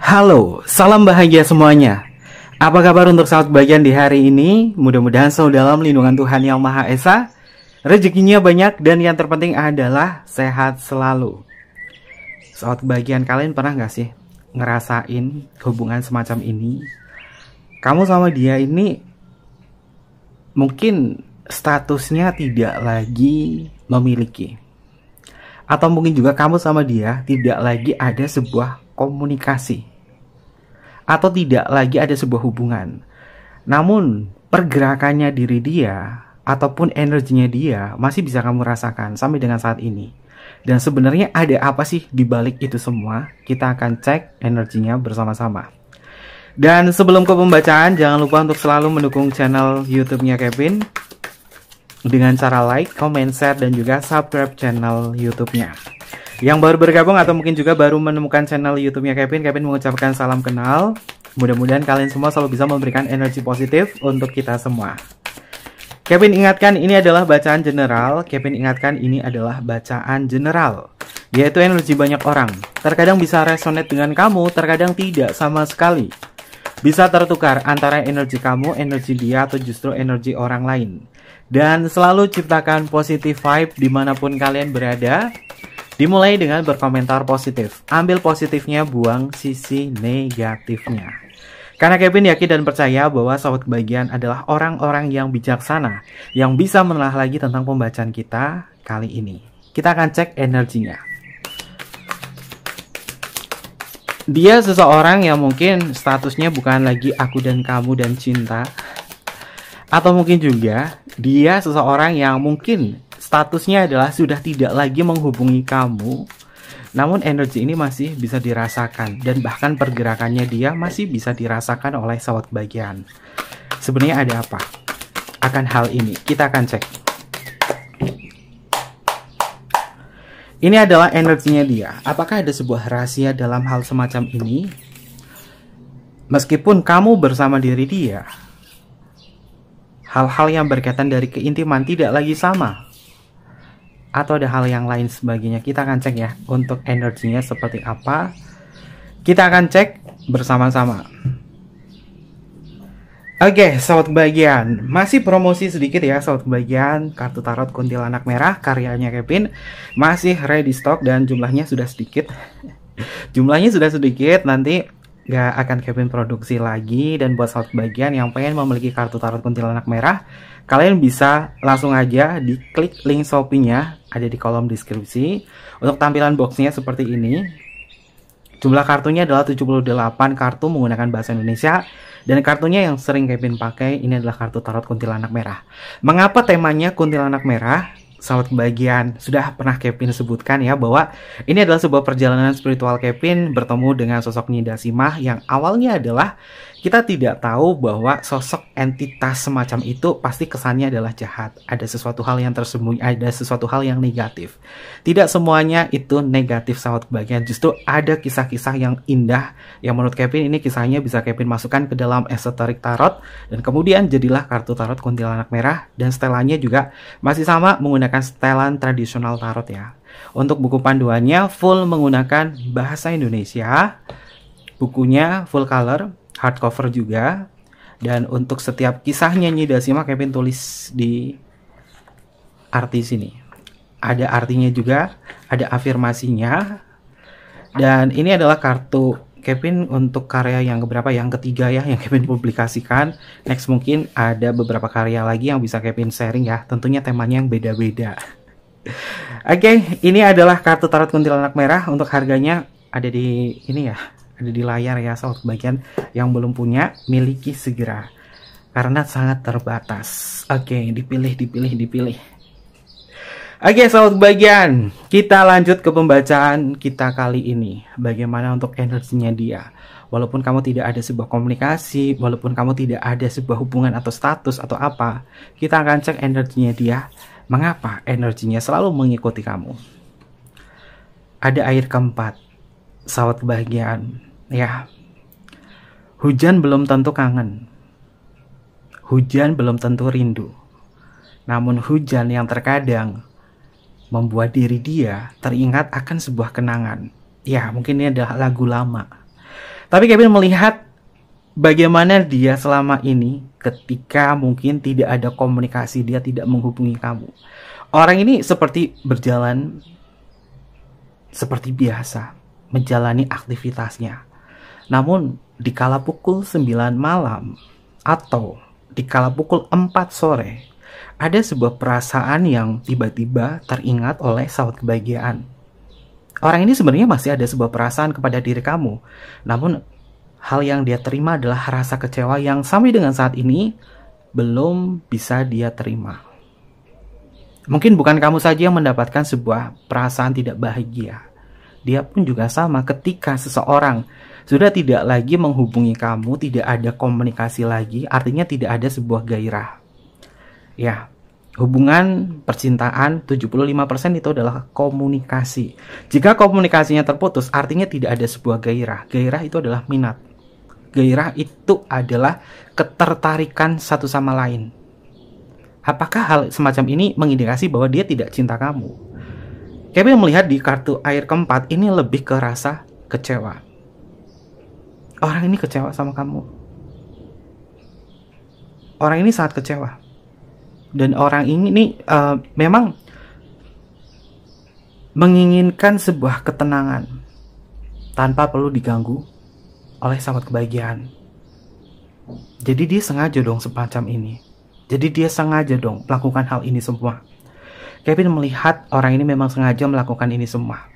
Halo, salam bahagia semuanya. Apa kabar untuk sahabat bagian di hari ini? Mudah-mudahan selalu dalam lindungan Tuhan Yang Maha Esa. Rezekinya banyak dan yang terpenting adalah sehat selalu. Sahabat bagian, kalian pernah gak sih ngerasain hubungan semacam ini? Kamu sama dia ini mungkin statusnya tidak lagi memiliki, atau mungkin juga kamu sama dia tidak lagi ada sebuah komunikasi, atau tidak lagi ada sebuah hubungan. Namun pergerakannya diri dia ataupun energinya dia masih bisa kamu rasakan sampai dengan saat ini. Dan sebenarnya ada apa sih di balik itu semua? Kita akan cek energinya bersama-sama. Dan sebelum ke pembacaan, jangan lupa untuk selalu mendukung channel YouTube-nya Kevin dengan cara like, comment, share, dan juga subscribe channel YouTube-nya. Yang baru bergabung atau mungkin juga baru menemukan channel YouTube-nya Kevin mengucapkan salam kenal. Mudah-mudahan kalian semua selalu bisa memberikan energi positif untuk kita semua. Kevin ingatkan ini adalah bacaan general. Kevin ingatkan ini adalah bacaan general, yaitu energi banyak orang. Terkadang bisa resonate dengan kamu, terkadang tidak sama sekali. Bisa tertukar antara energi kamu, energi dia, atau justru energi orang lain. Dan selalu ciptakan positive vibe dimanapun kalian berada. Dimulai dengan berkomentar positif. Ambil positifnya, buang sisi negatifnya. Karena Kevin yakin dan percaya bahwa sahabat kebahagiaan adalah orang-orang yang bijaksana, yang bisa menelaah lagi tentang pembacaan kita kali ini. Kita akan cek energinya. Dia seseorang yang mungkin statusnya bukan lagi aku dan kamu dan cinta. Atau mungkin juga dia seseorang yang mungkin statusnya adalah sudah tidak lagi menghubungi kamu. Namun energi ini masih bisa dirasakan. Dan bahkan pergerakannya dia masih bisa dirasakan oleh sahabat kebahagiaan. Sebenarnya ada apa akan hal ini? Kita akan cek. Ini adalah energinya dia. Apakah ada sebuah rahasia dalam hal semacam ini? Meskipun kamu bersama diri dia, hal-hal yang berkaitan dari keintiman tidak lagi sama, atau ada hal yang lain sebagainya. Kita akan cek ya untuk energinya seperti apa. Kita akan cek bersama-sama. Oke, sahabat kebahagiaan, masih promosi sedikit ya sahabat kebahagiaan. Kartu tarot kuntilanak merah karyanya Kevin masih ready stock dan jumlahnya sudah sedikit. Jumlahnya sudah sedikit, nanti gak akan Kevin produksi lagi. Dan buat sahabat kebahagiaan yang pengen memiliki kartu tarot kuntilanak merah, kalian bisa langsung aja diklik link Shopee-nya, ada di kolom deskripsi. Untuk tampilan boxnya seperti ini. Jumlah kartunya adalah 78 kartu menggunakan bahasa Indonesia. Dan kartunya yang sering Kevin pakai ini adalah kartu tarot kuntilanak merah. Mengapa temanya kuntilanak merah? Sahabat kebahagiaan, sudah pernah Kevin sebutkan ya bahwa ini adalah sebuah perjalanan spiritual Kevin bertemu dengan sosok Nyi Dasimah yang awalnya adalah kita tidak tahu bahwa sosok entitas semacam itu pasti kesannya adalah jahat. Ada sesuatu hal yang tersembunyi, ada sesuatu hal yang negatif. Tidak semuanya itu negatif sahabat kebahagiaan. Justru ada kisah-kisah yang indah yang menurut Kevin ini kisahnya bisa Kevin masukkan ke dalam esoterik tarot. Dan kemudian jadilah kartu tarot kuntilanak merah. Dan setelannya juga masih sama menggunakan setelan tradisional tarot ya. Untuk buku panduannya full menggunakan bahasa Indonesia. Bukunya full color, hardcover juga. Dan untuk setiap kisahnya Nyi Dasimah Kevin tulis di arti sini. Ada artinya juga, ada afirmasinya. Dan ini adalah kartu Kevin untuk karya yang keberapa? Yang ketiga ya yang Kevin publikasikan. Next mungkin ada beberapa karya lagi yang bisa Kevin sharing ya. Tentunya temanya yang beda-beda. Oke, ini adalah kartu tarot kuntilanak merah. Untuk harganya ada di ini ya, ada di layar ya sahabat kebahagiaan. Yang belum punya, miliki segera karena sangat terbatas. Oke, dipilih. Oke sahabat kebahagiaan, kita lanjut ke pembacaan kita kali ini. Bagaimana untuk energinya dia? Walaupun kamu tidak ada sebuah komunikasi, walaupun kamu tidak ada sebuah hubungan atau status atau apa, kita akan cek energinya dia. Mengapa energinya selalu mengikuti kamu? Ada air keempat, sahabat kebahagiaan. Ya, hujan belum tentu kangen. Hujan belum tentu rindu. Namun hujan yang terkadang membuat diri dia teringat akan sebuah kenangan. Ya, mungkin ini adalah lagu lama. Tapi Kevin melihat bagaimana dia selama ini ketika mungkin tidak ada komunikasi, dia tidak menghubungi kamu. Orang ini seperti berjalan seperti biasa, menjalani aktivitasnya. Namun di kala pukul 9 malam atau di kala pukul 4 sore, ada sebuah perasaan yang tiba-tiba teringat oleh sahabat kebahagiaan. Orang ini sebenarnya masih ada sebuah perasaan kepada diri kamu. Namun hal yang dia terima adalah rasa kecewa yang sampai dengan saat ini belum bisa dia terima. Mungkin bukan kamu saja yang mendapatkan sebuah perasaan tidak bahagia. Dia pun juga sama ketika seseorang sudah tidak lagi menghubungi kamu, tidak ada komunikasi lagi, artinya tidak ada sebuah gairah. Ya, hubungan percintaan 75% itu adalah komunikasi. Jika komunikasinya terputus, artinya tidak ada sebuah gairah. Gairah itu adalah minat. Gairah itu adalah ketertarikan satu sama lain. Apakah hal semacam ini mengindikasi bahwa dia tidak cinta kamu? Kevin melihat di kartu air keempat ini lebih ke rasa kecewa. Orang ini kecewa sama kamu. Orang ini sangat kecewa. Dan orang ini memang menginginkan sebuah ketenangan tanpa perlu diganggu oleh sahabat kebahagiaan. Jadi dia sengaja dong semacam ini. Jadi dia sengaja dong melakukan hal ini semua. Kevin melihat orang ini memang sengaja melakukan ini semua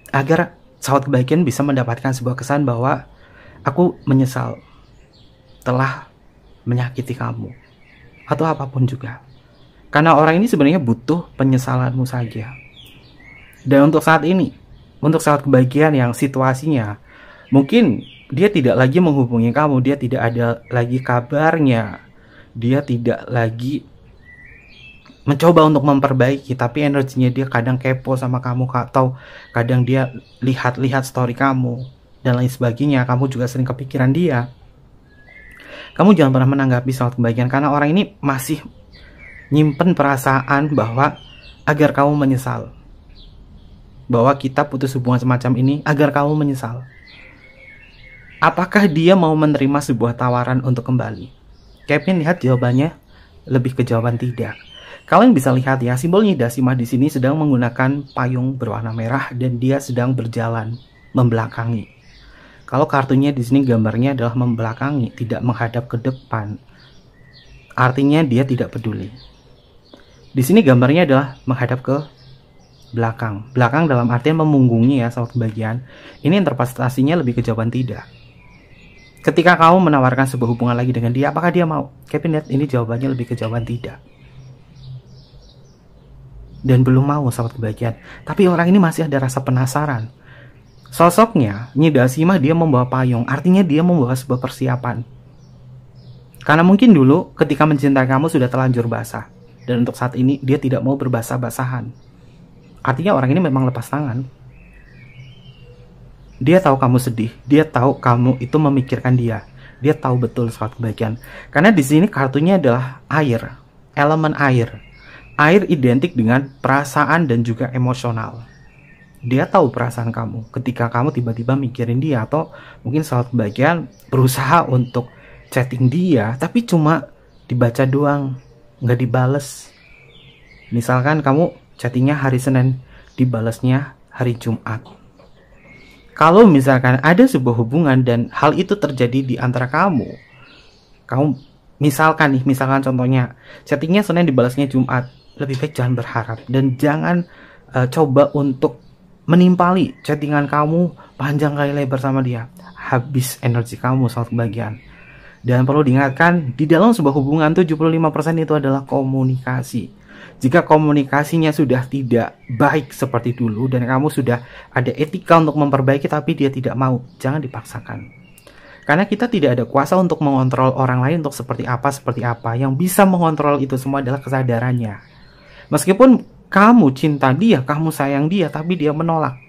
agar sahabat kebahagiaan bisa mendapatkan sebuah kesan bahwa aku menyesal telah menyakiti kamu atau apapun juga. Karena orang ini sebenarnya butuh penyesalanmu saja. Dan untuk saat ini, untuk sahabat kebahagiaan yang situasinya mungkin dia tidak lagi menghubungi kamu, dia tidak ada lagi kabarnya, dia tidak lagi mencoba untuk memperbaiki, tapi energinya dia kadang kepo sama kamu, atau kadang dia lihat-lihat story kamu dan lain sebagainya. Kamu juga sering kepikiran dia. Kamu jangan pernah menanggapi sahabat kebahagiaan, karena orang ini masih nyimpen perasaan bahwa agar kamu menyesal, bahwa kita putus hubungan semacam ini agar kamu menyesal. Apakah dia mau menerima sebuah tawaran untuk kembali? Kevin lihat jawabannya lebih ke jawaban tidak. Kalian bisa lihat ya, simbol Nidasima di sini sedang menggunakan payung berwarna merah dan dia sedang berjalan membelakangi. Kalau kartunya di sini gambarnya adalah membelakangi, tidak menghadap ke depan, artinya dia tidak peduli. Di sini gambarnya adalah menghadap ke belakang. Belakang dalam artian memunggungi ya, sahabat kebahagiaan. Ini interpretasinya lebih ke jawaban tidak. Ketika kamu menawarkan sebuah hubungan lagi dengan dia, apakah dia mau? Kevin lihat ini jawabannya lebih ke jawaban tidak. Dan belum mau, sahabat kebahagiaan. Tapi orang ini masih ada rasa penasaran. Sosoknya Nidasima, dia membawa payung, artinya dia membawa sebuah persiapan. Karena mungkin dulu ketika mencintai kamu sudah terlanjur basah, dan untuk saat ini dia tidak mau berbasah-basahan. Artinya orang ini memang lepas tangan. Dia tahu kamu sedih, dia tahu kamu itu memikirkan dia. Dia tahu betul sahabat kebahagiaan. Karena di sini kartunya adalah air, elemen air. Air identik dengan perasaan dan juga emosional. Dia tahu perasaan kamu ketika kamu tiba-tiba mikirin dia, atau mungkin sahabat kebahagiaan berusaha untuk chatting dia tapi cuma dibaca doang, nggak dibales. Misalkan kamu chattingnya hari Senin, dibalesnya hari Jumat. Kalau misalkan ada sebuah hubungan dan hal itu terjadi di antara kamu misalkan contohnya chattingnya Senin, dibalasnya Jumat, lebih baik jangan berharap dan jangan coba untuk menimpali chattingan kamu panjang kali lebar sama dia. Habis energi kamu, sahabat kebahagiaan. Dan perlu diingatkan, di dalam sebuah hubungan 75% itu adalah komunikasi. Jika komunikasinya sudah tidak baik seperti dulu dan kamu sudah ada etika untuk memperbaiki tapi dia tidak mau, jangan dipaksakan. Karena kita tidak ada kuasa untuk mengontrol orang lain untuk seperti apa. Yang bisa mengontrol itu semua adalah kesadarannya. Meskipun kamu cinta dia, kamu sayang dia, tapi dia menolak,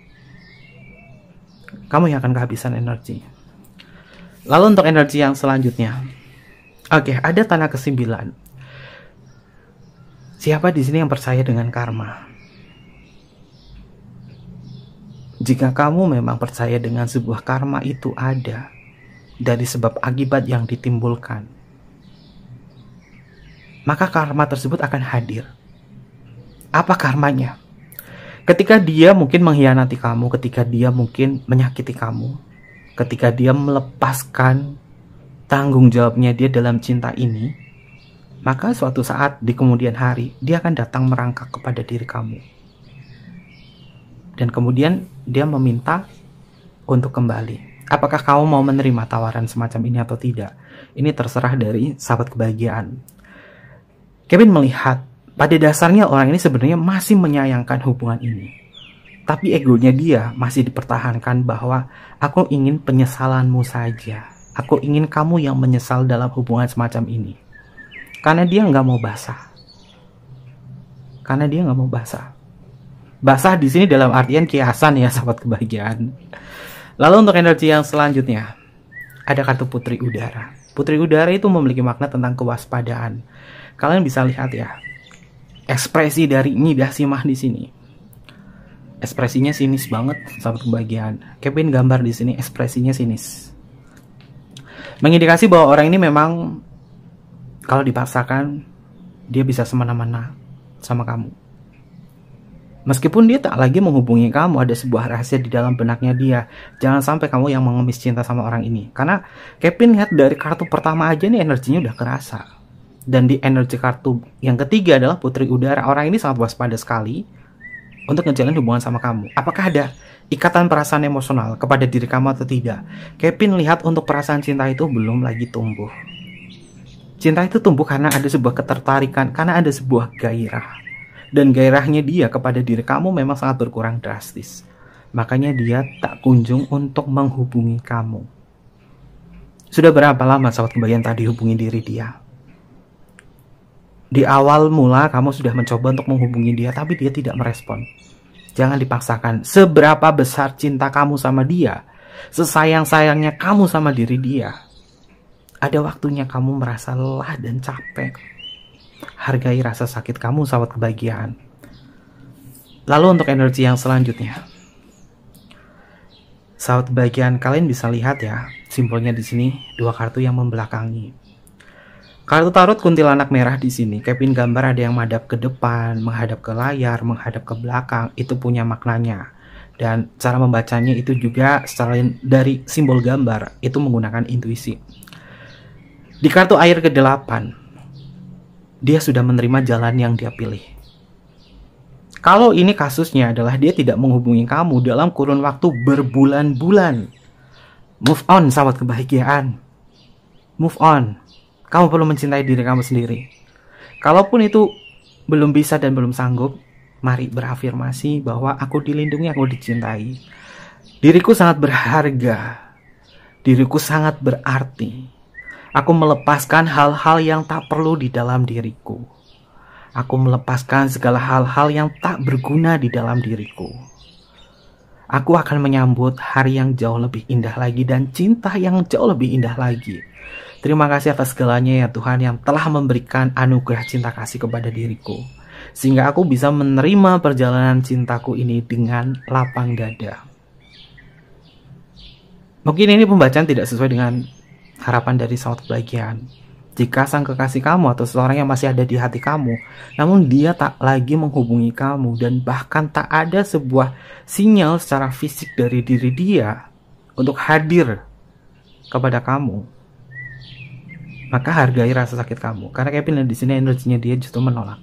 kamu yang akan kehabisan energi. Lalu untuk energi yang selanjutnya, oke, ada tanah ke-9. Siapa di sini yang percaya dengan karma? Jika kamu memang percaya dengan sebuah karma itu ada dari sebab akibat yang ditimbulkan, maka karma tersebut akan hadir. Apa karmanya? Ketika dia mungkin mengkhianati kamu, ketika dia mungkin menyakiti kamu, ketika dia melepaskan tanggung jawabnya dia dalam cinta ini, maka suatu saat di kemudian hari dia akan datang merangkak kepada diri kamu. Dan kemudian dia meminta untuk kembali. Apakah kamu mau menerima tawaran semacam ini atau tidak? Ini terserah dari sahabat kebahagiaan. Kevin melihat pada dasarnya orang ini sebenarnya masih menyayangkan hubungan ini. Tapi egonya dia masih dipertahankan bahwa aku ingin penyesalanmu saja. Aku ingin kamu yang menyesal dalam hubungan semacam ini. Karena dia nggak mau basah. Basah di sini dalam artian kiasan ya sahabat kebahagiaan. Lalu untuk energi yang selanjutnya, ada kartu Putri Udara. Putri Udara itu memiliki makna tentang kewaspadaan. Kalian bisa lihat ya, ekspresi dari Nyidah Simah di sini. Ekspresinya sinis banget, sahabat kebahagiaan. Kevin gambar di sini ekspresinya sinis. Mengindikasi bahwa orang ini memang kalau dipaksakan dia bisa semena-mena sama kamu. Meskipun dia tak lagi menghubungi kamu, ada sebuah rahasia di dalam benaknya dia. Jangan sampai kamu yang mengemis cinta sama orang ini. Karena Kevin lihat dari kartu pertama aja nih energinya udah kerasa. Dan di energi kartu yang ketiga adalah Putri Udara. Orang ini sangat waspada sekali untuk ngejalin hubungan sama kamu. Apakah ada ikatan perasaan emosional kepada diri kamu atau tidak? Kevin lihat untuk perasaan cinta itu belum lagi tumbuh. Cinta itu tumbuh karena ada sebuah ketertarikan, karena ada sebuah gairah. Dan gairahnya dia kepada diri kamu memang sangat berkurang drastis. Makanya dia tak kunjung untuk menghubungi kamu. Sudah berapa lama sahabat kebahagiaan tadi hubungi diri dia? Di awal mula kamu sudah mencoba untuk menghubungi dia, tapi dia tidak merespon. Jangan dipaksakan. Seberapa besar cinta kamu sama dia, sesayang-sayangnya kamu sama diri dia, ada waktunya kamu merasa lelah dan capek. Hargai rasa sakit kamu, sahabat kebahagiaan. Lalu untuk energi yang selanjutnya, sahabat kebahagiaan, kalian bisa lihat ya, simbolnya di sini dua kartu yang membelakangi. Kartu tarot kuntilanak merah di sini, Kevin gambar ada yang menghadap ke depan, menghadap ke layar, menghadap ke belakang, itu punya maknanya. Dan cara membacanya itu juga selain dari simbol gambar, itu menggunakan intuisi. Di kartu air ke-8, dia sudah menerima jalan yang dia pilih. Kalau ini kasusnya adalah dia tidak menghubungi kamu dalam kurun waktu berbulan-bulan. Move on, sahabat kebahagiaan. Move on. Kamu perlu mencintai diri kamu sendiri. Kalaupun itu belum bisa dan belum sanggup, mari berafirmasi bahwa aku dilindungi, aku dicintai. Diriku sangat berharga. Diriku sangat berarti. Aku melepaskan hal-hal yang tak perlu di dalam diriku. Aku melepaskan segala hal-hal yang tak berguna di dalam diriku. Aku akan menyambut hari yang jauh lebih indah lagi dan cinta yang jauh lebih indah lagi. Terima kasih atas segalanya ya Tuhan yang telah memberikan anugerah cinta kasih kepada diriku. Sehingga aku bisa menerima perjalanan cintaku ini dengan lapang dada. Mungkin ini pembacaan tidak sesuai dengan harapan dari sahabat kebahagiaan. Jika sang kekasih kamu atau seseorang yang masih ada di hati kamu, namun dia tak lagi menghubungi kamu dan bahkan tak ada sebuah sinyal secara fisik dari diri dia untuk hadir kepada kamu, maka hargai rasa sakit kamu. Karena Kevin di sini energinya dia justru menolak.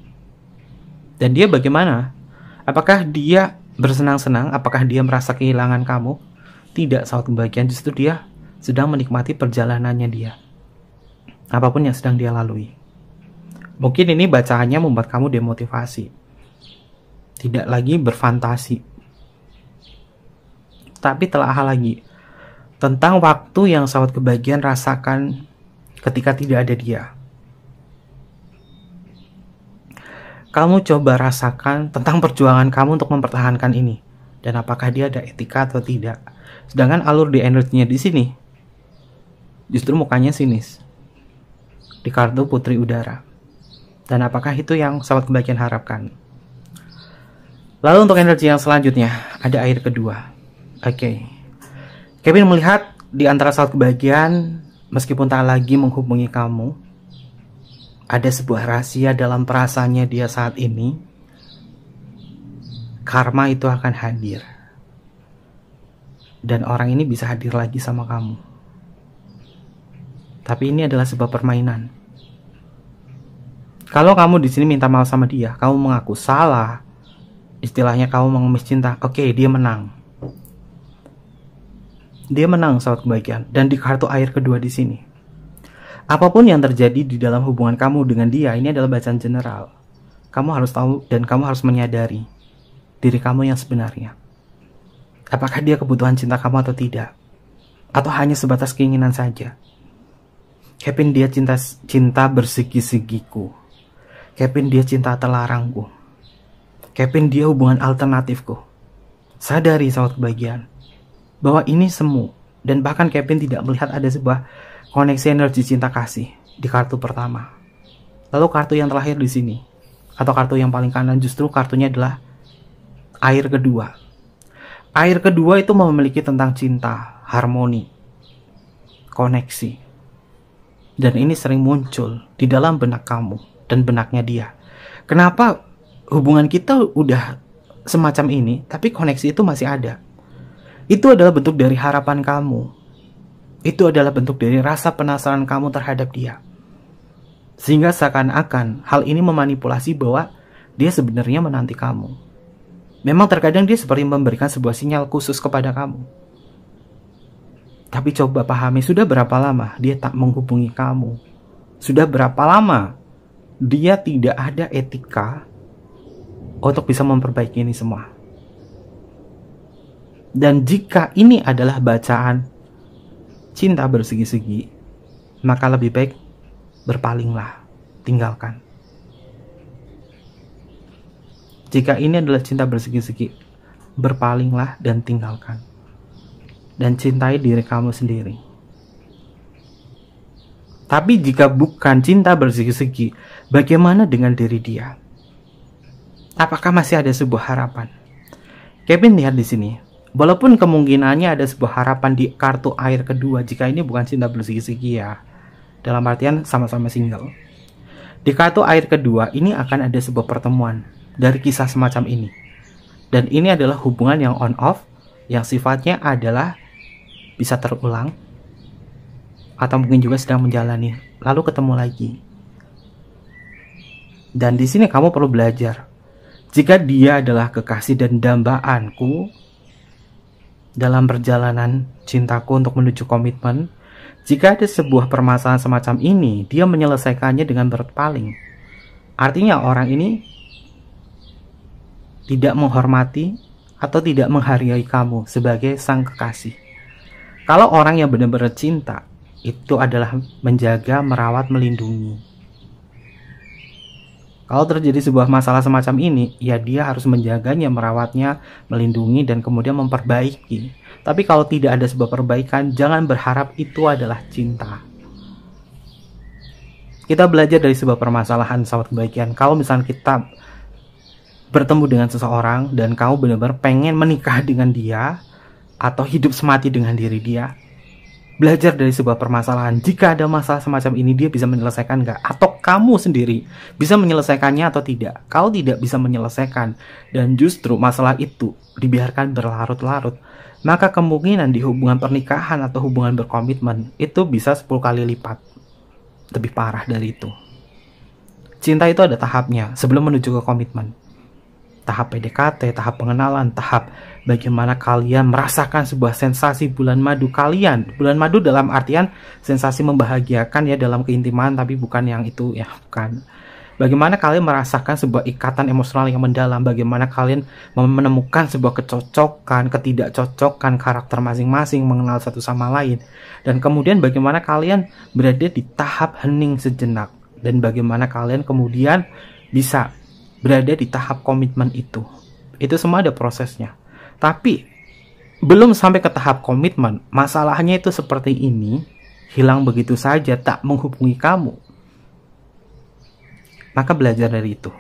Dan dia bagaimana? Apakah dia bersenang-senang? Apakah dia merasa kehilangan kamu? Tidak, sahabat kebahagiaan. Justru dia sedang menikmati perjalanannya dia. Apapun yang sedang dia lalui. Mungkin ini bacaannya membuat kamu demotivasi. Tidak lagi berfantasi. Tapi telah lagi tentang waktu yang sahabat kebahagiaan rasakan ketika tidak ada dia. Kamu coba rasakan tentang perjuangan kamu untuk mempertahankan ini. Dan apakah dia ada etika atau tidak. Sedangkan alur di energinya di sini justru mukanya sinis. Di kartu Putri Udara. Dan apakah itu yang sahabat kebahagiaan harapkan? Lalu untuk energi yang selanjutnya, ada air kedua. Oke. Kevin melihat di antara saat kebahagiaan, meskipun tak lagi menghubungi kamu, ada sebuah rahasia dalam perasaannya dia saat ini. Karma itu akan hadir. Dan orang ini bisa hadir lagi sama kamu. Tapi ini adalah sebuah permainan. Kalau kamu di sini minta maaf sama dia, kamu mengaku salah, istilahnya kamu mengemis cinta, oke, dia menang. Dia menang saat kebahagiaan. Dan di kartu air kedua di sini, apapun yang terjadi di dalam hubungan kamu dengan dia, ini adalah bacaan general. Kamu harus tahu dan kamu harus menyadari diri kamu yang sebenarnya. Apakah dia kebutuhan cinta kamu atau tidak? Atau hanya sebatas keinginan saja? Kevin, dia cinta bersegi-segiku. Kevin, dia cinta terlarangku. Kevin, dia hubungan alternatifku. Sadari saat kebahagiaan bahwa ini semu. Dan bahkan Kevin tidak melihat ada sebuah koneksi energi cinta kasih di kartu pertama. Lalu kartu yang terakhir di sini, atau kartu yang paling kanan, justru kartunya adalah air kedua. Air kedua itu memiliki tentang cinta, harmoni, koneksi. Dan ini sering muncul di dalam benak kamu dan benaknya dia. Kenapa hubungan kita udah semacam ini, tapi koneksi itu masih ada? Itu adalah bentuk dari harapan kamu. Itu adalah bentuk dari rasa penasaran kamu terhadap dia. Sehingga seakan-akan hal ini memanipulasi bahwa dia sebenarnya menanti kamu. Memang terkadang dia seperti memberikan sebuah sinyal khusus kepada kamu. Tapi coba pahami, sudah berapa lama dia tak menghubungi kamu? Sudah berapa lama dia tidak ada etika untuk bisa memperbaiki ini semua? Dan jika ini adalah bacaan cinta bersegi-segi, maka lebih baik berpalinglah, tinggalkan. Jika ini adalah cinta bersegi-segi, berpalinglah dan tinggalkan. Dan cintai diri kamu sendiri. Tapi jika bukan cinta bersegi-segi, bagaimana dengan diri dia? Apakah masih ada sebuah harapan? Kevin lihat di sini. Walaupun kemungkinannya ada sebuah harapan di kartu air kedua, jika ini bukan cinta bersegi-segi ya, dalam artian sama-sama single. Di kartu air kedua ini akan ada sebuah pertemuan dari kisah semacam ini. Dan ini adalah hubungan yang on off, yang sifatnya adalah bisa terulang, atau mungkin juga sedang menjalani, lalu ketemu lagi. Dan di sini kamu perlu belajar. Jika dia adalah kekasih dan dambaanku dalam perjalanan cintaku untuk menuju komitmen, jika ada sebuah permasalahan semacam ini, dia menyelesaikannya dengan berpaling. Artinya orang ini tidak menghormati atau tidak menghargai kamu sebagai sang kekasih. Kalau orang yang benar-benar cinta, itu adalah menjaga, merawat, melindungi. Kalau terjadi sebuah masalah semacam ini, ya dia harus menjaganya, merawatnya, melindungi, dan kemudian memperbaiki. Tapi kalau tidak ada sebuah perbaikan, jangan berharap itu adalah cinta. Kita belajar dari sebuah permasalahan sahabat kebaikan. Kalau misalnya kita bertemu dengan seseorang, dan kamu benar-benar pengen menikah dengan dia, atau hidup semati dengan diri dia, belajar dari sebuah permasalahan. Jika ada masalah semacam ini, dia bisa menyelesaikan nggak? Atau kamu sendiri bisa menyelesaikannya atau tidak? Kalau tidak bisa menyelesaikan, dan justru masalah itu dibiarkan berlarut-larut, maka kemungkinan di hubungan pernikahan atau hubungan berkomitmen itu bisa 10 kali lipat lebih parah dari itu. Cinta itu ada tahapnya sebelum menuju ke komitmen. Tahap PDKT, tahap pengenalan, tahap bagaimana kalian merasakan sebuah sensasi bulan madu kalian. Bulan madu dalam artian sensasi membahagiakan ya, dalam keintiman, tapi bukan yang itu ya, bukan. Bagaimana kalian merasakan sebuah ikatan emosional yang mendalam, bagaimana kalian menemukan sebuah kecocokan, ketidakcocokan karakter masing-masing, mengenal satu sama lain. Dan kemudian bagaimana kalian berada di tahap hening sejenak, dan bagaimana kalian kemudian bisa berada di tahap komitmen itu. Itu semua ada prosesnya. Tapi belum sampai ke tahap komitmen, masalahnya itu seperti ini, hilang begitu saja, tak menghubungi kamu. Maka belajar dari itu.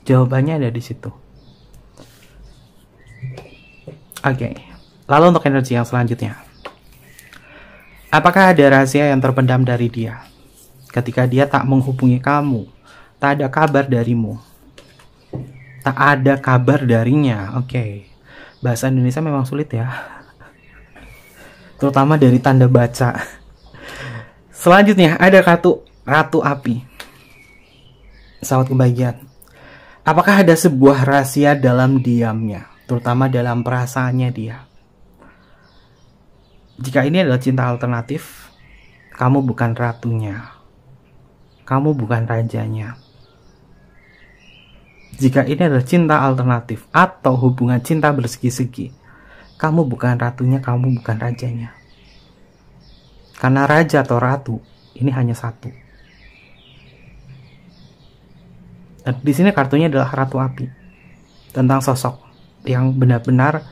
Jawabannya ada di situ. Oke. Lalu untuk energi yang selanjutnya. Apakah ada rahasia yang terpendam dari dia? Ketika dia tak menghubungi kamu, tak ada kabar darimu. Tak ada kabar darinya. Oke. Bahasa Indonesia memang sulit ya. Terutama dari tanda baca. Selanjutnya ada kartu Ratu Api. Sahabat kebahagiaan. Apakah ada sebuah rahasia dalam diamnya, terutama dalam perasaannya dia? Jika ini adalah cinta alternatif, kamu bukan ratunya. Kamu bukan rajanya. Jika ini adalah cinta alternatif atau hubungan cinta bersegi-segi, kamu bukan ratunya, kamu bukan rajanya. Karena raja atau ratu ini hanya satu. Dan di sini kartunya adalah Ratu Api. Tentang sosok yang benar-benar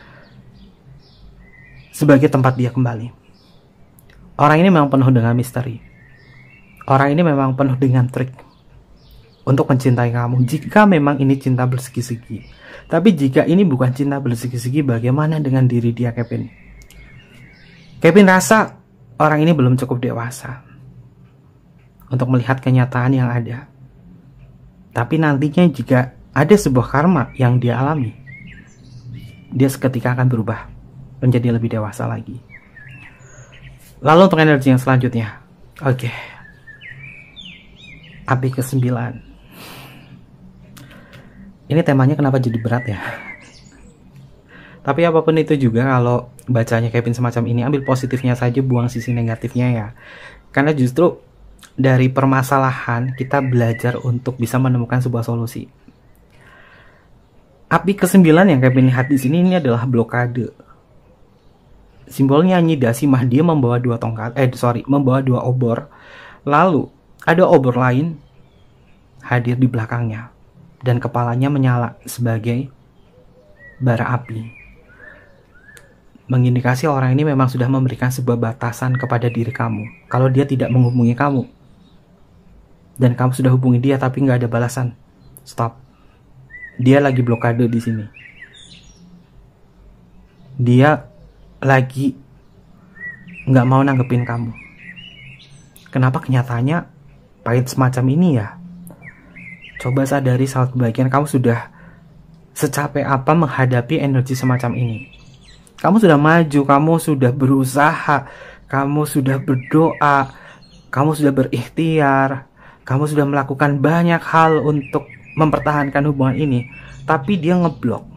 sebagai tempat dia kembali. Orang ini memang penuh dengan misteri. Orang ini memang penuh dengan trik untuk mencintai kamu. Jika memang ini cinta bersegi-segi. Tapi jika ini bukan cinta bersegi-segi, bagaimana dengan diri dia, Kevin? Kevin rasa orang ini belum cukup dewasa untuk melihat kenyataan yang ada. Tapi nantinya jika ada sebuah karma yang dia alami, dia seketika akan berubah menjadi lebih dewasa lagi. Lalu untuk energi yang selanjutnya. Oke. Api ke-9. Ini temanya kenapa jadi berat ya? Tapi apapun itu juga, kalau bacanya Kevin semacam ini, ambil positifnya saja, buang sisi negatifnya ya. Karena justru dari permasalahan kita belajar untuk bisa menemukan sebuah solusi. Api ke-9 yang Kevin lihat di sini ini adalah blokade. Simbolnya Nyi Dasimah, dia membawa membawa 2 obor. Lalu ada obor lain hadir di belakangnya dan kepalanya menyala sebagai bara api. Mengindikasi orang ini memang sudah memberikan sebuah batasan kepada diri kamu. Kalau dia tidak menghubungi kamu dan kamu sudah hubungi dia tapi nggak ada balasan, stop. Dia lagi blokade di sini. Dia lagi nggak mau nanggepin kamu. Kenapa kenyataannya pahit semacam ini ya? Coba sadari saat kebahagiaan, kamu sudah secapek apa menghadapi energi semacam ini. Kamu sudah maju, kamu sudah berusaha, kamu sudah berdoa, kamu sudah berikhtiar, kamu sudah melakukan banyak hal untuk mempertahankan hubungan ini, tapi dia ngeblok.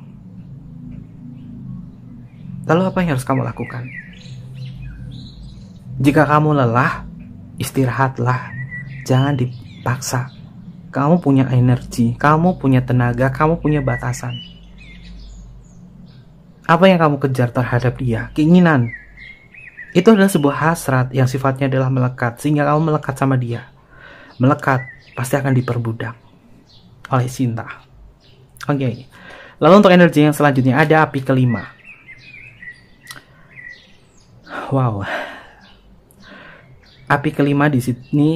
Lalu apa yang harus kamu lakukan? Jika kamu lelah, istirahatlah. Jangan dipaksa. Kamu punya energi, kamu punya tenaga, kamu punya batasan. Apa yang kamu kejar terhadap dia? Keinginan. Itu adalah sebuah hasrat yang sifatnya adalah melekat, sehingga kamu melekat sama dia. Melekat, pasti akan diperbudak oleh cinta. Oke. Lalu untuk energi yang selanjutnya ada api ke-5. Wow. Api ke-5 di sini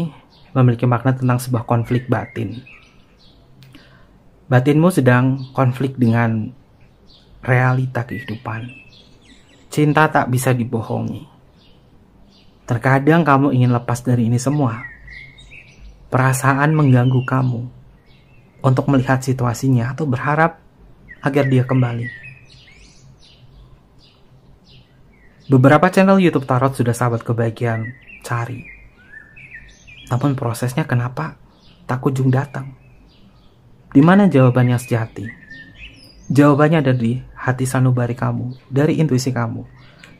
memiliki makna tentang sebuah konflik batin. Batinmu sedang konflik dengan realita kehidupan. Cinta tak bisa dibohongi. Terkadang kamu ingin lepas dari ini semua. Perasaan mengganggu kamu untuk melihat situasinya atau berharap agar dia kembali. Beberapa channel YouTube tarot sudah sahabat kebahagiaan cari. Namun prosesnya kenapa tak kunjung datang? Di mana jawabannya sejati? Jawabannya ada di hati sanubari kamu, dari intuisi kamu.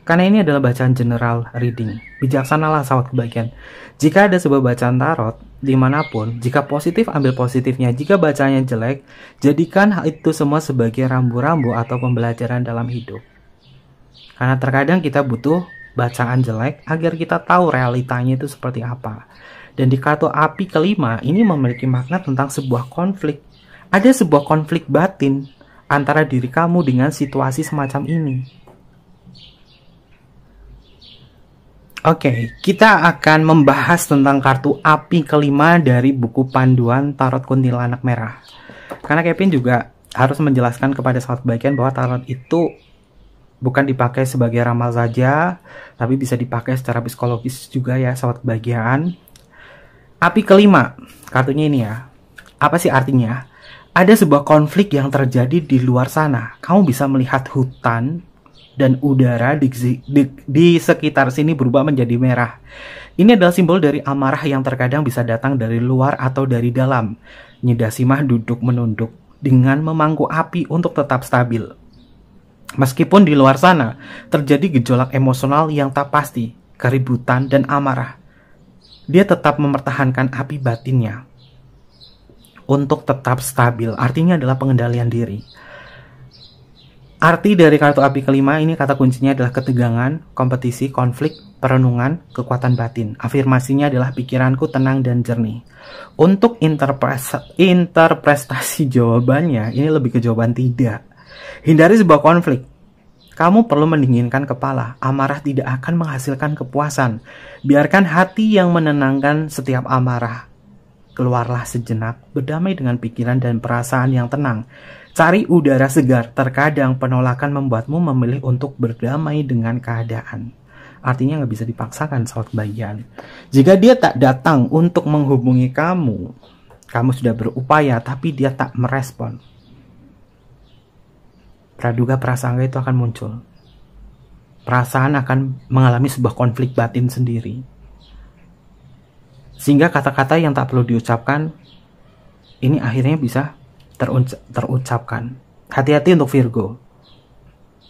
Karena ini adalah bacaan general reading. Bijaksanalah sahabat kebahagiaan. Jika ada sebuah bacaan tarot, dimanapun, jika positif ambil positifnya, jika bacanya jelek, jadikan hal itu semua sebagai rambu-rambu atau pembelajaran dalam hidup. Karena terkadang kita butuh bacaan jelek agar kita tahu realitanya itu seperti apa. Dan di kartu api ke-5 ini memiliki makna tentang sebuah konflik. Ada sebuah konflik batin antara diri kamu dengan situasi semacam ini. Oke, kita akan membahas tentang kartu api ke-5 dari buku panduan Tarot Kuntilanak Merah. Karena Kevin juga harus menjelaskan kepada sahabat kebahagiaan bahwa tarot itu Bukan dipakai sebagai ramal saja, tapi bisa dipakai secara psikologis juga ya sobat kebahagiaan. Api kelima, kartunya ini ya. Apa sih artinya? Ada sebuah konflik yang terjadi di luar sana. Kamu bisa melihat hutan dan udara di sekitar sini berubah menjadi merah. Ini adalah simbol dari amarah yang terkadang bisa datang dari luar atau dari dalam. Nyi Dasimah duduk menunduk dengan memangku api untuk tetap stabil. Meskipun di luar sana terjadi gejolak emosional yang tak pasti, keributan dan amarah, dia tetap mempertahankan api batinnya untuk tetap stabil. Artinya adalah pengendalian diri. Arti dari kartu api kelima ini, kata kuncinya adalah ketegangan, kompetisi, konflik, perenungan, kekuatan batin. Afirmasinya adalah pikiranku tenang dan jernih. Untuk interpretasi jawabannya, ini lebih ke jawaban tidak. Hindari sebuah konflik. Kamu perlu mendinginkan kepala. Amarah tidak akan menghasilkan kepuasan. Biarkan hati yang menenangkan setiap amarah. Keluarlah sejenak, berdamai dengan pikiran dan perasaan yang tenang. Cari udara segar. Terkadang penolakan membuatmu memilih untuk berdamai dengan keadaan. Artinya nggak bisa dipaksakan soal kebahagiaan. Jika dia tak datang untuk menghubungi kamu, kamu sudah berupaya tapi dia tak merespon. Praduga prasangka itu akan muncul. Perasaan akan mengalami sebuah konflik batin sendiri. Sehingga kata-kata yang tak perlu diucapkan, ini akhirnya bisa terucapkan. Hati-hati untuk Virgo.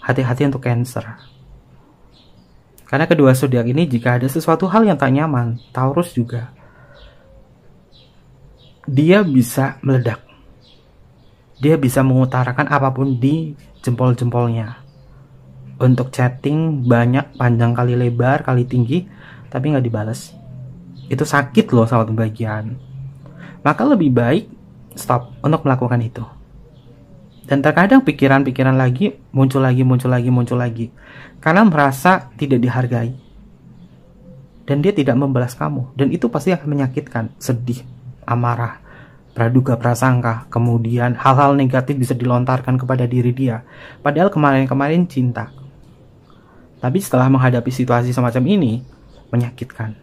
Hati-hati untuk Cancer. Karena kedua zodiak ini jika ada sesuatu hal yang tak nyaman, Taurus juga, dia bisa meledak. Dia bisa mengutarakan apapun di jempol-jempolnya. Untuk chatting banyak, panjang kali lebar, kali tinggi, tapi nggak dibales. Itu sakit loh sahabat kebahagiaan. Maka lebih baik stop untuk melakukan itu. Dan terkadang pikiran-pikiran lagi muncul lagi. Karena merasa tidak dihargai. Dan dia tidak membalas kamu. Dan itu pasti akan menyakitkan, sedih, amarah, praduga prasangka, kemudian hal-hal negatif bisa dilontarkan kepada diri dia. Padahal kemarin-kemarin cinta. Tapi setelah menghadapi situasi semacam ini, menyakitkan.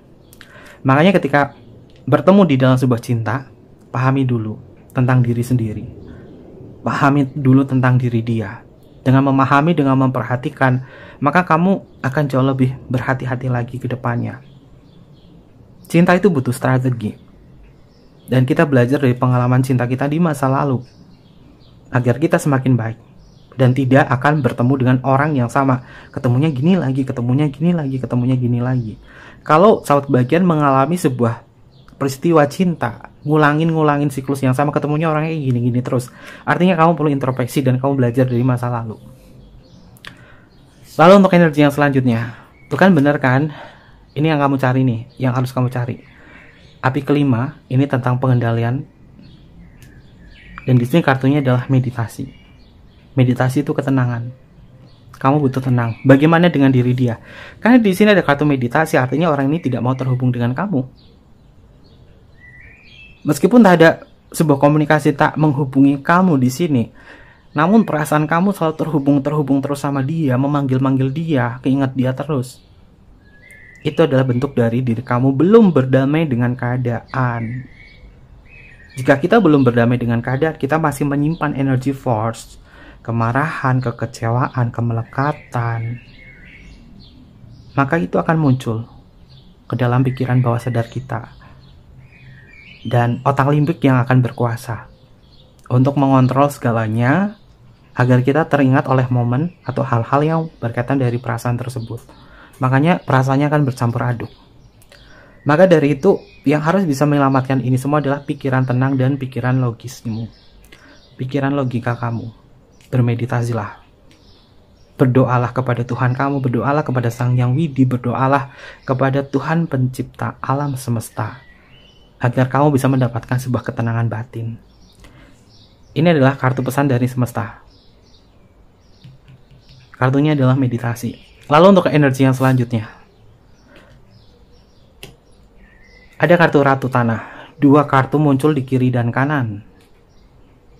Makanya ketika bertemu di dalam sebuah cinta, pahami dulu tentang diri sendiri. Pahami dulu tentang diri dia. Dengan memahami, dengan memperhatikan, maka kamu akan jauh lebih berhati-hati lagi ke depannya. Cinta itu butuh strategi. Dan kita belajar dari pengalaman cinta kita di masa lalu. Agar kita semakin baik. Dan tidak akan bertemu dengan orang yang sama. Ketemunya gini lagi, ketemunya gini lagi, ketemunya gini lagi. Kalau sahabat kebahagiaan mengalami sebuah peristiwa cinta, ngulangin siklus yang sama, ketemunya orangnya gini-gini terus. Artinya kamu perlu introspeksi dan kamu belajar dari masa lalu. Lalu untuk energi yang selanjutnya. Itu kan bener kan? Ini yang kamu cari nih, yang harus kamu cari. Api kelima, ini tentang pengendalian. Dan di sini kartunya adalah meditasi. Meditasi itu ketenangan. Kamu butuh tenang. Bagaimana dengan diri dia? Karena di sini ada kartu meditasi, artinya orang ini tidak mau terhubung dengan kamu. Meskipun tak ada sebuah komunikasi tak menghubungi kamu di sini, namun perasaan kamu selalu terhubung terus sama dia, memanggil-manggil dia, keinget dia terus. Itu adalah bentuk dari diri kamu belum berdamai dengan keadaan. Jika kita belum berdamai dengan keadaan, kita masih menyimpan energy force, kemarahan, kekecewaan, kemelekatan, maka itu akan muncul ke dalam pikiran bawah sadar kita. Dan otak limbik yang akan berkuasa untuk mengontrol segalanya agar kita teringat oleh momen atau hal-hal yang berkaitan dari perasaan tersebut. Makanya perasaannya akan bercampur aduk. Maka dari itu yang harus bisa menyelamatkan ini semua adalah pikiran tenang dan pikiran logismu. Pikiran logika kamu. Bermeditasilah. Berdoalah kepada Tuhan kamu, berdoalah kepada Sang Yang Widi, berdoalah kepada Tuhan pencipta alam semesta. Agar kamu bisa mendapatkan sebuah ketenangan batin. Ini adalah kartu pesan dari semesta. Kartunya adalah meditasi. Lalu untuk energi yang selanjutnya. Ada kartu Ratu Tanah. 2 kartu muncul di kiri dan kanan.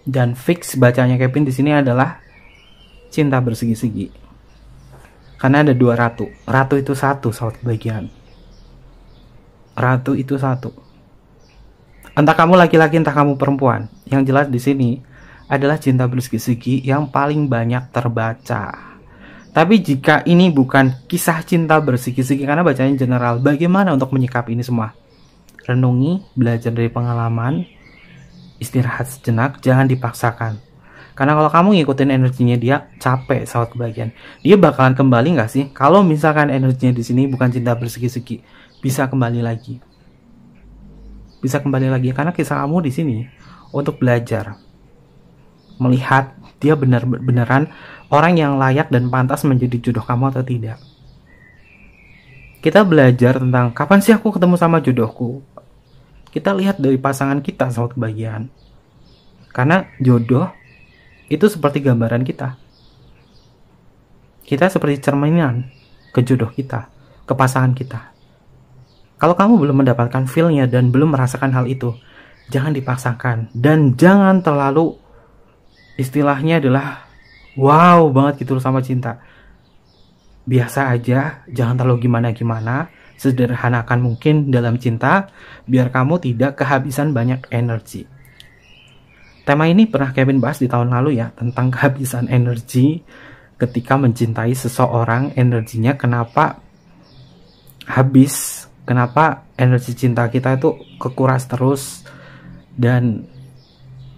Dan fix bacanya Kevin di sini adalah cinta bersegi-segi. Karena ada dua ratu. Ratu itu satu, sahabat kebahagiaan. Ratu itu satu. Entah kamu laki-laki, entah kamu perempuan. Yang jelas di sini adalah cinta bersegi-segi yang paling banyak terbaca. Tapi jika ini bukan kisah cinta bersegi-segi, karena bacanya general, bagaimana untuk menyikapi ini semua? Renungi, belajar dari pengalaman, istirahat sejenak, jangan dipaksakan. Karena kalau kamu ngikutin energinya dia, capek, sahabat kebahagiaan. Dia bakalan kembali nggak sih? Kalau misalkan energinya di sini bukan cinta bersegi-segi, bisa kembali lagi. Bisa kembali lagi karena kisah kamu di sini untuk belajar, melihat dia beneran orang yang layak dan pantas menjadi jodoh kamu atau tidak. Kita belajar tentang kapan sih aku ketemu sama jodohku. Kita lihat dari pasangan kita, sahabat kebahagiaan. Karena jodoh itu seperti gambaran kita. Kita seperti cerminan ke jodoh kita, ke pasangan kita. Kalau kamu belum mendapatkan feel-nya dan belum merasakan hal itu, jangan dipaksakan. Dan jangan terlalu, istilahnya adalah wow banget gitu sama cinta. Biasa aja, jangan terlalu gimana-gimana. Sederhanakan mungkin dalam cinta, biar kamu tidak kehabisan banyak energi. Tema ini pernah Kevin bahas di tahun lalu ya, tentang kehabisan energi ketika mencintai seseorang. Energinya kenapa habis, kenapa energi cinta kita itu kekuras terus, dan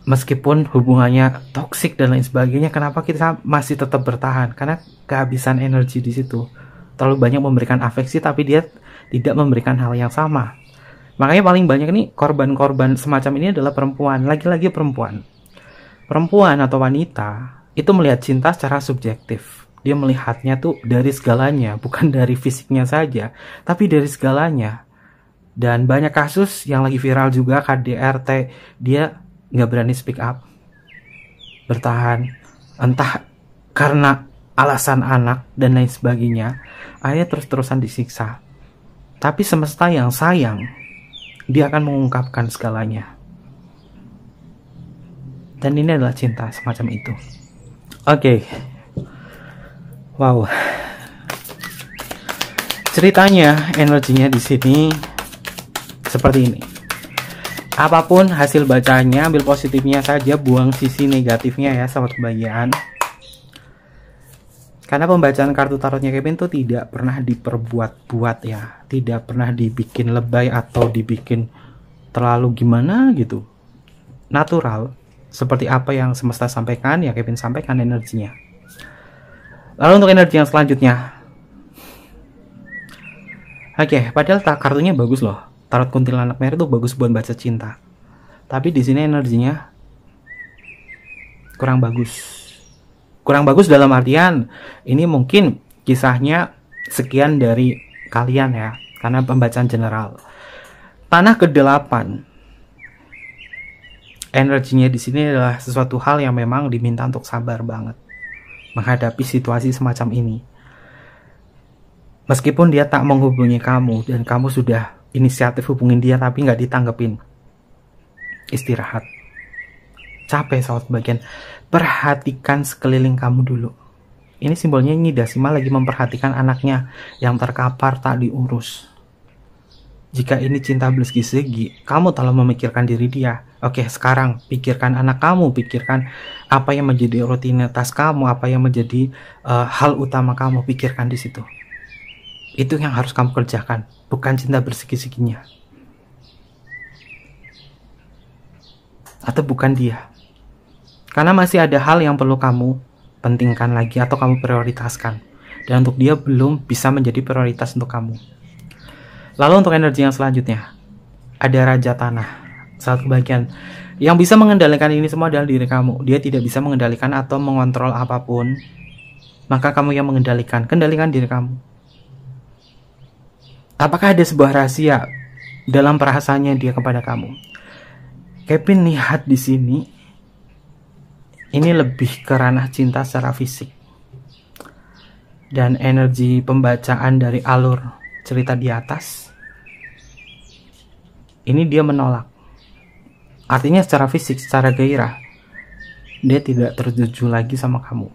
meskipun hubungannya toksik dan lain sebagainya, kenapa kita masih tetap bertahan? Karena kehabisan energi di situ. Terlalu banyak memberikan afeksi tapi dia tidak memberikan hal yang sama. Makanya paling banyak nih korban-korban semacam ini adalah perempuan, lagi-lagi perempuan. Perempuan atau wanita itu melihat cinta secara subjektif. Dia melihatnya tuh dari segalanya, bukan dari fisiknya saja, tapi dari segalanya. Dan banyak kasus yang lagi viral juga, KDRT, dia nggak berani speak up, bertahan, entah karena alasan anak dan lain sebagainya, akhirnya terus-terusan disiksa. Tapi semesta yang sayang, dia akan mengungkapkan segalanya. Dan ini adalah cinta semacam itu. Oke. Wow. Ceritanya, energinya di sini seperti ini. Apapun hasil bacanya, ambil positifnya saja, buang sisi negatifnya ya, sahabat kebahagiaan. Karena pembacaan kartu tarotnya Kevin tuh tidak pernah diperbuat-buat ya, tidak pernah dibikin lebay atau dibikin terlalu gimana gitu. Natural, seperti apa yang semesta sampaikan ya Kevin sampaikan energinya. Lalu untuk energi yang selanjutnya, oke, padahal kartunya bagus loh. Tarot kuntilanak merah itu bagus buat baca cinta. Tapi di sini energinya kurang bagus. Kurang bagus dalam artian ini mungkin kisahnya sekian dari kalian ya, karena pembacaan general. Tanah ke-8. Energinya di sini adalah sesuatu hal yang memang diminta untuk sabar banget menghadapi situasi semacam ini. Meskipun dia tak menghubungi kamu dan kamu sudah inisiatif hubungin dia tapi nggak ditanggepin, istirahat. Capek sahabat bagian, perhatikan sekeliling kamu dulu. Ini simbolnya ini Dasima lagi memperhatikan anaknya yang terkapar tak diurus. Jika ini cinta bersegi-segi, kamu terlalu memikirkan diri dia. Oke, sekarang pikirkan anak kamu, pikirkan apa yang menjadi rutinitas kamu, apa yang menjadi hal utama kamu, pikirkan di situ. Itu yang harus kamu kerjakan, bukan cinta bersegi-seginya. Atau bukan dia. Karena masih ada hal yang perlu kamu pentingkan lagi atau kamu prioritaskan. Dan untuk dia belum bisa menjadi prioritas untuk kamu. Lalu untuk energi yang selanjutnya, ada Raja Tanah. Saat kebahagiaan, yang bisa mengendalikan ini semua adalah diri kamu. Dia tidak bisa mengendalikan atau mengontrol apapun. Maka kamu yang mengendalikan. Kendalikan diri kamu. Apakah ada sebuah rahasia dalam perasaannya dia kepada kamu? Kevin lihat di sini. Ini lebih ke ranah cinta secara fisik. Dan energi pembacaan dari alur cerita di atas, ini dia menolak. Artinya secara fisik, secara gairah, dia tidak tertuju lagi sama kamu.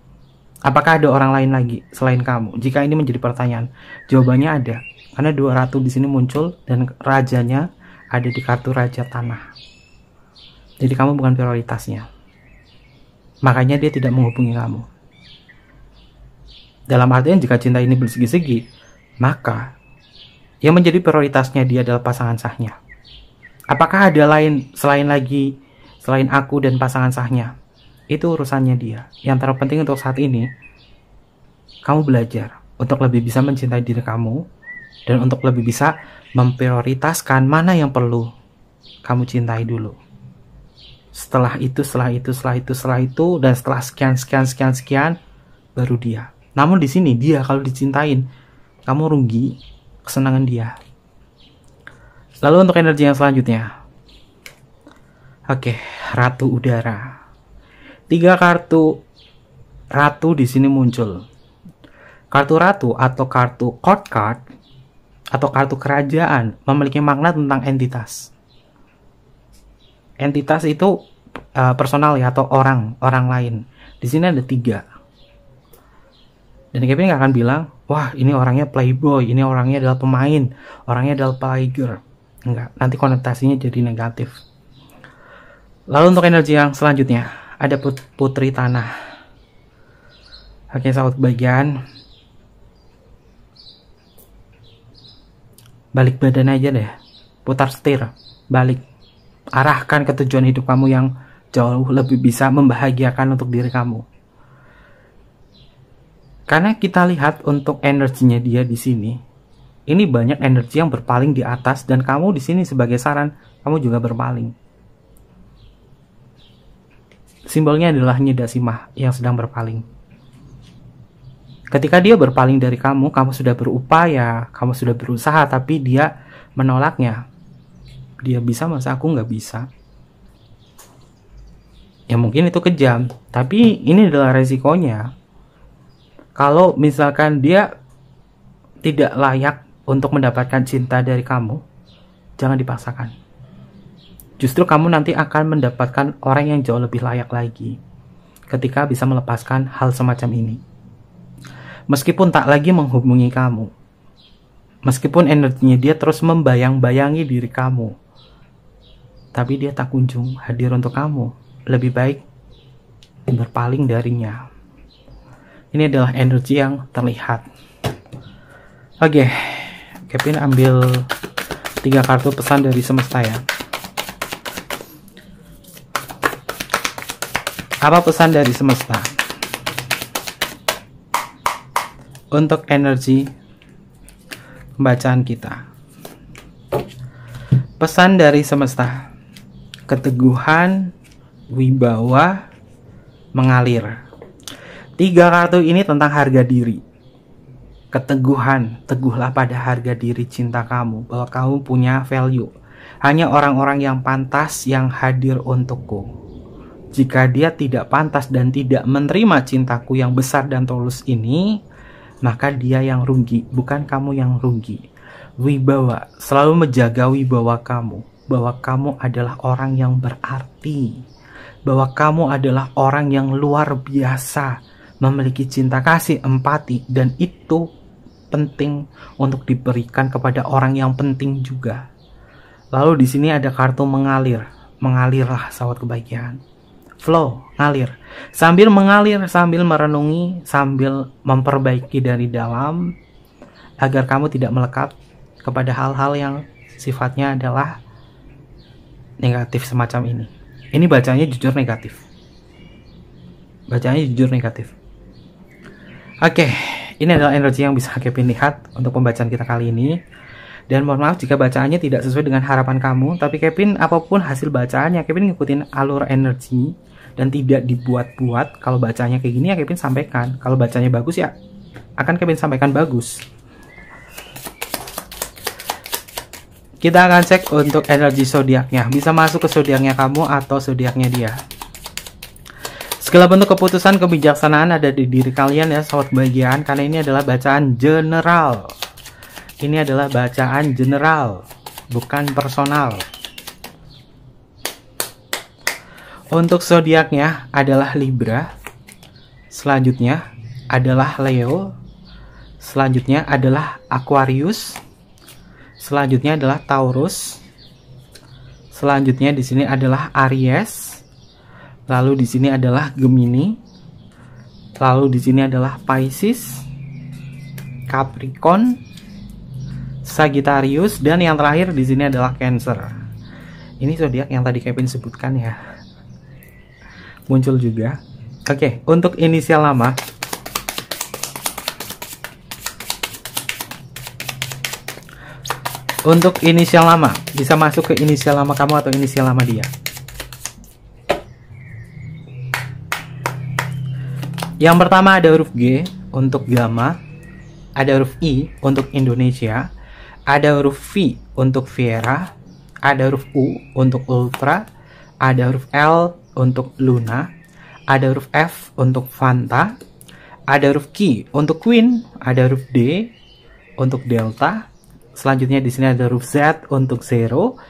Apakah ada orang lain lagi selain kamu? Jika ini menjadi pertanyaan, jawabannya ada. Karena dua ratu di sini muncul dan rajanya ada di kartu Raja Tanah. Jadi kamu bukan prioritasnya. Makanya dia tidak menghubungi kamu. Dalam artian jika cinta ini bersegi-segi, maka yang menjadi prioritasnya dia adalah pasangan sahnya. Apakah ada lain selain aku dan pasangan sahnya? Itu urusannya dia. Yang terpenting untuk saat ini, kamu belajar untuk lebih bisa mencintai diri kamu dan untuk lebih bisa memprioritaskan mana yang perlu kamu cintai dulu. Setelah itu, dan setelah sekian, baru dia. Namun di sini dia kalau dicintain, kamu rugi kesenangan dia. Lalu untuk energi yang selanjutnya. Oke, Ratu Udara. 3 kartu ratu di sini muncul. Kartu ratu atau kartu court card atau kartu kerajaan memiliki makna tentang entitas. Entitas itu personal ya, atau orang lain. Di sini ada 3. Dan Kevin nggak akan bilang, wah ini orangnya playboy, ini orangnya adalah pemain, orangnya adalah player. Enggak, nanti konotasinya jadi negatif. Lalu untuk energi yang selanjutnya ada Putri Tanah. Oke, sahabat kebahagiaan, balik badan aja deh, putar setir, balik, arahkan ke tujuan hidup kamu yang jauh lebih bisa membahagiakan untuk diri kamu. Karena kita lihat untuk energinya dia di sini, ini banyak energi yang berpaling di atas dan kamu di sini sebagai saran, kamu juga berpaling. Simbolnya adalah Nyedasimah yang sedang berpaling. Ketika dia berpaling dari kamu sudah berupaya, kamu sudah berusaha, tapi dia menolaknya. Dia bisa, masa aku nggak bisa? Ya mungkin itu kejam, tapi ini adalah resikonya. Kalau misalkan dia tidak layak untuk mendapatkan cinta dari kamu, jangan dipaksakan. Justru kamu nanti akan mendapatkan orang yang jauh lebih layak lagi ketika bisa melepaskan hal semacam ini. Meskipun tak lagi menghubungi kamu, meskipun energinya dia terus membayang-bayangi diri kamu, tapi dia tak kunjung hadir untuk kamu, lebih baik berpaling darinya. Ini adalah energi yang terlihat. Oke, Kevin ambil 3 kartu pesan dari semesta ya. Apa pesan dari semesta untuk energi pembacaan kita? Pesan dari semesta: keteguhan, wibawa, mengalir. 3 kartu ini tentang harga diri. Keteguhan, teguhlah pada harga diri cinta kamu, bahwa kamu punya value. Hanya orang-orang yang pantas yang hadir untukku. Jika dia tidak pantas dan tidak menerima cintaku yang besar dan tulus ini, maka dia yang rugi, bukan kamu yang rugi. Wibawa, selalu menjaga wibawa kamu, bahwa kamu adalah orang yang berarti, bahwa kamu adalah orang yang luar biasa, memiliki cinta kasih, empati, dan itu penting untuk diberikan kepada orang yang penting juga. Lalu di sini ada kartu mengalir. Mengalirlah sahabat kebahagiaan. Flow, ngalir. Sambil mengalir, sambil merenungi, sambil memperbaiki dari dalam, agar kamu tidak melekat kepada hal-hal yang sifatnya adalah negatif semacam ini. Ini bacanya jujur negatif. Bacanya jujur negatif. Oke, ini adalah energi yang bisa Kevin lihat untuk pembacaan kita kali ini. Dan mohon maaf jika bacaannya tidak sesuai dengan harapan kamu, tapi Kevin apapun hasil bacaannya, Kevin ngikutin alur energi dan tidak dibuat-buat. Kalau bacanya kayak gini ya Kevin sampaikan. Kalau bacanya bagus ya akan Kevin sampaikan bagus. Kita akan cek untuk energi zodiaknya. Bisa masuk ke zodiaknya kamu atau zodiaknya dia. Segala bentuk keputusan kebijaksanaan ada di diri kalian ya sahabat kebahagiaan, karena ini adalah bacaan general. Ini adalah bacaan general, bukan personal. Untuk zodiaknya adalah Libra. Selanjutnya adalah Leo. Selanjutnya adalah Aquarius. Selanjutnya adalah Taurus. Selanjutnya di sini adalah Aries. Lalu di sini adalah Gemini. Lalu di sini adalah Pisces, Capricorn, Sagittarius, dan yang terakhir di sini adalah Cancer. Ini zodiak yang tadi Kevin sebutkan ya. Muncul juga. Oke, untuk inisial nama. Untuk inisial nama, bisa masuk ke inisial nama kamu atau inisial nama dia. Yang pertama ada huruf G untuk Gama, ada huruf I untuk Indonesia, ada huruf V untuk Viera, ada huruf U untuk Ultra, ada huruf L untuk Luna, ada huruf F untuk Fanta, ada huruf Q untuk Queen, ada huruf D untuk Delta. Selanjutnya di sini ada huruf Z untuk Zero,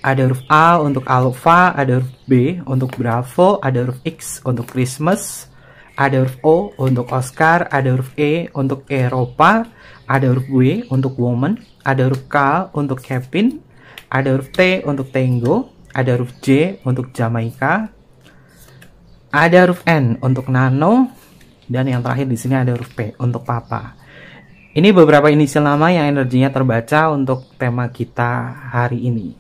ada huruf A untuk Alpha, ada huruf B untuk Bravo, ada huruf X untuk Christmas, ada huruf O untuk Oscar, ada huruf E untuk Eropa, ada huruf W untuk Woman, ada huruf K untuk Kevin, ada huruf T untuk Tango, ada huruf J untuk Jamaica, ada huruf N untuk Nano, dan yang terakhir di sini ada huruf P untuk Papa. Ini beberapa inisial nama yang energinya terbaca untuk tema kita hari ini.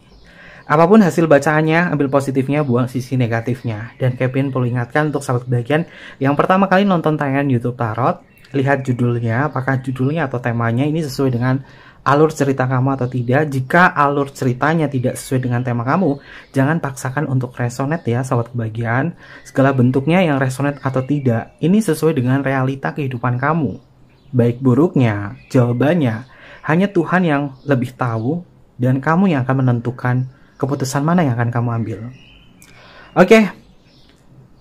Apapun hasil bacaannya, ambil positifnya, buang sisi negatifnya. Dan Kevin perlu ingatkan untuk sahabat kebahagiaan yang pertama kali nonton tayangan YouTube Tarot, lihat judulnya, apakah judulnya atau temanya ini sesuai dengan alur cerita kamu atau tidak. Jika alur ceritanya tidak sesuai dengan tema kamu, jangan paksakan untuk resonate ya sahabat kebahagiaan. Segala bentuknya yang resonate atau tidak, ini sesuai dengan realita kehidupan kamu. Baik buruknya, jawabannya, hanya Tuhan yang lebih tahu dan kamu yang akan menentukan keputusan mana yang akan kamu ambil. Oke,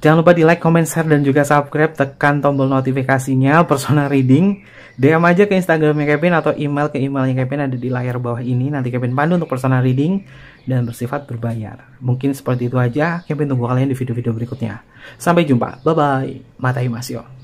jangan lupa di like, comment, share, dan juga subscribe. Tekan tombol notifikasinya. Personal reading, DM aja ke Instagramnya Kevin atau email ke emailnya Kevin ada di layar bawah ini. Nanti Kevin pandu untuk personal reading dan bersifat berbayar. Mungkin seperti itu aja. Kevin tunggu kalian di video-video berikutnya. Sampai jumpa. Bye-bye. Matai Masyo.